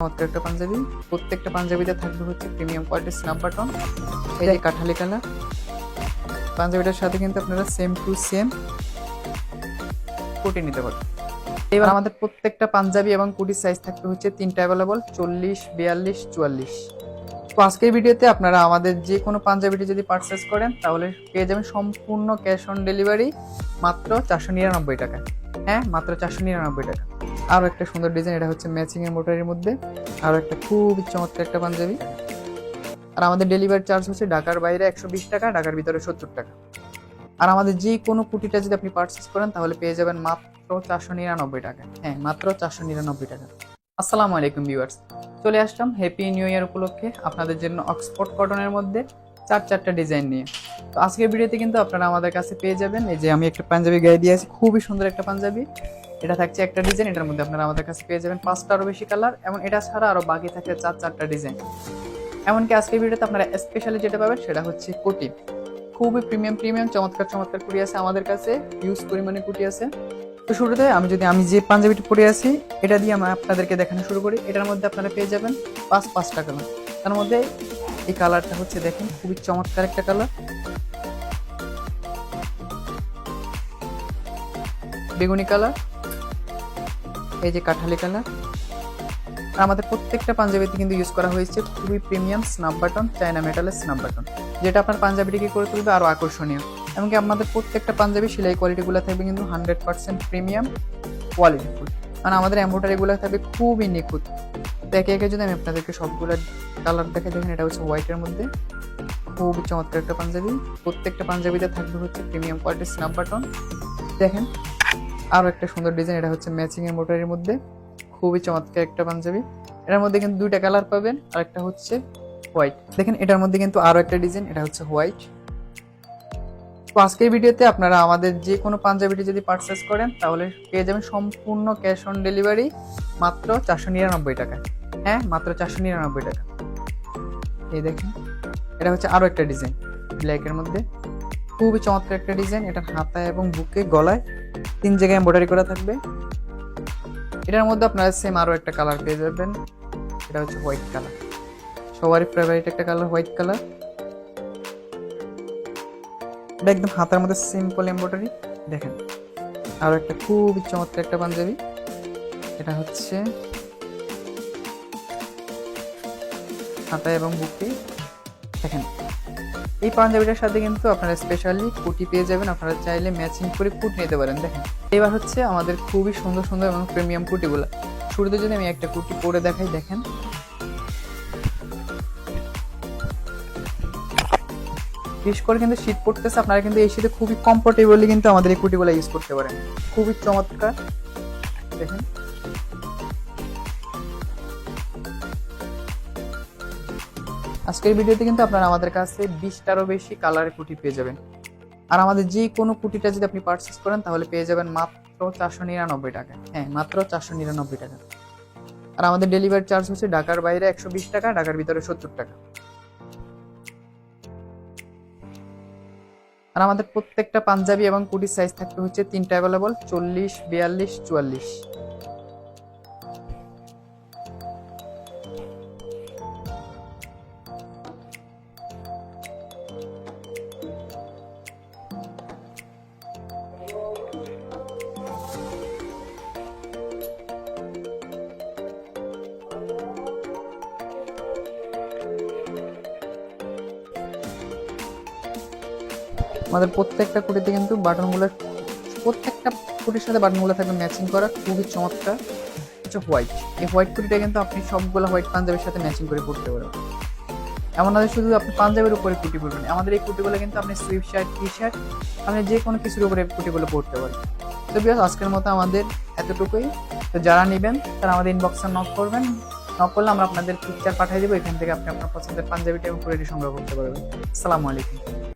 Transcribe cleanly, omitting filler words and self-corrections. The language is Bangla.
চমৎকার একটা পাঞ্জাবি। প্রত্যেকটা পাঞ্জাবিতে থাকবে হচ্ছে প্রিমিয়াম কোয়ালিটির স্ন্যাপ বাটন। এই যে কাঠালি কালার পাঞ্জাবিটার সাথে কিন্তু আপনারা সেম টু সেম কোটি নিতে পারবেন। এবার আমাদের প্রত্যেকটা পাঞ্জাবি এবং কোটির সাইজ থাকবে হচ্ছে তিনটা অ্যাভেলেবল, 40, 42, 44। তো আজকের ভিডিওতে আপনারা আমাদের যে কোনো পাঞ্জাবিটি যদি পারচেস করেন তাহলে পেয়ে যাবেন সম্পূর্ণ ক্যাশ অন ডেলিভারি মাত্র 499 টাকা। হ্যাঁ, মাত্র 499 টাকা। আরও একটা সুন্দর ডিজাইন, এটা হচ্ছে ম্যাচিং এর মোটারির মধ্যে আরও একটা খুবই চমৎকার একটা পাঞ্জাবি। আর আমাদের ডেলিভারি চার্জ হচ্ছে ঢাকার বাইরে 120 টাকা, ঢাকার ভিতরে 70 টাকা। আর আমাদের যে কোনো কুটিটা যদি আপনি পারচেস করেন তাহলে পেয়ে যাবেন মাত্র 499 টাকা। হ্যাঁ, মাত্র 499 টাকা। আসসালামু আলাইকুম ভিউয়ার্স, চলে আসলাম হ্যাপি নিউ ইয়ার উপলক্ষে আপনাদের জন্য অক্সফোর্ড কটনের মধ্যে চারটা ডিজাইন নিয়ে। তো আজকের ভিডিওতে কিন্তু আপনারা আমাদের কাছে পেয়ে যাবেন, এই যে আমি একটা পাঞ্জাবি গায়ে দিয়েছি, খুবই সুন্দর একটা পাঞ্জাবি। এটা থাকছে একটা ডিজাইন, এটার মধ্যে আপনারা আমাদের কাছে পেয়ে যাবেন 5টারও বেশি কালার, এবং এটা ছাড়া আরও বাকি থাকে চারটা ডিজাইন। এমনকি আজকের ভিডিওতে আপনারা স্পেশালি যেটা পাবেন সেটা হচ্ছে কোটি। খুবই প্রিমিয়াম চমৎকার কুটি আছে আমাদের কাছে, হিউজ পরিমাণে কুটি আছে। তো শুরুতে আমি যে পাঞ্জাবিটি পরে আছি এটা দিয়ে আমি আপনাদেরকে দেখানো শুরু করি। এটার মধ্যে আপনারা পেয়ে যাবেন পাঁচটা কালার। তার মধ্যে এই কালারটা হচ্ছে দেখেন খুবই চমৎকার একটা কালার, বেগুনি কালার, এই যে কাঠালি কালার। আর আমাদের প্রত্যেকটা পাঞ্জাবিতে কিন্তু ইউজ করা হয়েছে খুবই প্রিমিয়াম স্ন্যাপ বাটন, চায়না মেটালের স্ন্যাপ বাটন, যেটা আপনার পাঞ্জাবিটিকে করে তুলবে আরো আকর্ষণীয়। এমনকি আমাদের প্রত্যেকটা পাঞ্জাবি সেলাই কোয়ালিটিগুলো থাকবে কিন্তু 100% প্রিমিয়াম কোয়ালিটিফুল, মানে আমাদের এমব্রয়ডারিগুলো থাকবে খুবই নিখুঁত। তো একে একে যদি আমি আপনাদেরকে সবগুলো কালার দেখে দেখেন, এটা হচ্ছে হোয়াইটের মধ্যে খুবই চমৎকার একটা পাঞ্জাবি। প্রত্যেকটা পাঞ্জাবিতে থাকবে হচ্ছে প্রিমিয়াম কোয়ালিটির স্ন্যাপ বাটন। দেখেন আরো একটা সুন্দর ডিজাইন, এটা হচ্ছে ম্যাচিং এর মোটারির মধ্যে খুবই চমৎকার একটা পাঞ্জাবি। এটার মধ্যে কিন্তু দুইটা কালার পাবেন, আর একটা হচ্ছে হোয়াইট। দেখেন এটার মধ্যে কিন্তু আরো একটা ডিজাইন, এটা হচ্ছে হোয়াইট। তো আজকের ভিডিওতে আপনারা আমাদের যে কোনো পাঞ্জাবিটি যদি পারচেস করেন তাহলে পেয়ে যাবেন সম্পূর্ণ ক্যাশ অন ডেলিভারি মাত্র 499 টাকা। হ্যাঁ, মাত্র 499 টাকা। এই দেখেন এটা হচ্ছে আরো একটা ডিজাইন ব্ল্যাকের মধ্যে, খুবই চমৎকার একটা ডিজাইন। এটা হাতায় এবং বুকে গলায় 3 জায়গায় এমব্রয়ডারি করা থাকবে। এটার মধ্যে আপনারা সেম আরো একটা কালার পেয়ে যাবেন, এটা হচ্ছে হোয়াইট কালার, সবারই ফেভারিট একটা কালার হোয়াইট কালার। এটা একদম হাতার মধ্যে সিম্পল এমব্রয়ডারি। দেখেন আরো একটা খুবই চমৎকার একটা পাঞ্জাবি, এটা হচ্ছে হাতায় এবং বুকে। দেখেন এই পাঞ্জাবিটার সাথে কিন্তু আপনারা স্পেশালি কুটি পেয়ে যাবেন, আপনারা চাইলে ম্যাচিং করে কুট নিতে পারেন। দেখেন এবার হচ্ছে আমাদের খুবই সুন্দর এবং প্রিমিয়াম কুটিগুলো। শুরুতে যদি আমি একটা কুটি পরে দেখাই, দেখেন বিশেষ করে কিন্তু শীত পড়তেছে, আপনারা কিন্তু এই শীতে খুবই কমফোর্টেবলি কিন্তু আমাদের এই কুটিগুলো ইউজ করতে পারেন, খুবই চমৎকার। দেখেন আজকের ভিডিওতে কিন্তু আপনারা আমাদের কাছে 20টারও বেশি কালারের কুটি পেয়ে যাবেন। আর আমাদের যে কোনো কুটিটা যদি আপনি পারচেস করেন তাহলে পেয়ে যাবেন মাত্র 499 টাকা। হ্যাঁ, মাত্র 499 টাকা। আর আমাদের ডেলিভারি চার্জ হচ্ছে ঢাকার বাইরে 120 টাকা, ঢাকার ভিতরে 70 টাকা। আর আমাদের প্রত্যেকটা পাঞ্জাবি এবং কুটির সাইজ থাকবে হচ্ছে তিনটা অ্যাভেলেবল, 40, 42, 44। আমাদের প্রত্যেকটা কুটিতে কিন্তু প্রত্যেকটা কুটির সাথে বাটনগুলো থাকবে ম্যাচিং করা, খুবই চমৎকার। হচ্ছে হোয়াইট, এই হোয়াইট কুটিটা কিন্তু আপনি সবগুলো হোয়াইট পাঞ্জাবির সাথে ম্যাচিং করে পড়তে পারবেন। এমন না শুধু আপনি পাঞ্জাবির উপরে কুটি পরবেন, আমাদের এই কুটিগুলো কিন্তু আপনি সুইফট শার্ট, টি শার্ট, আপনি যে কোনো কিছুর উপরে কুটিগুলো পরতে পারেন। তো বিকজ আজকের মতো আমাদের এতটুকুই। তো যারা নেবেন তারা আমাদের ইনবক্সে নক করবেন, নক করলে আমরা আপনাদের পিকচার পাঠিয়ে দেবো, এখান থেকে আপনি আপনার পছন্দের পাঞ্জাবিটা এবং কুটিটি সংগ্রহ করতে পারবেন। আসসালামু আলাইকুম।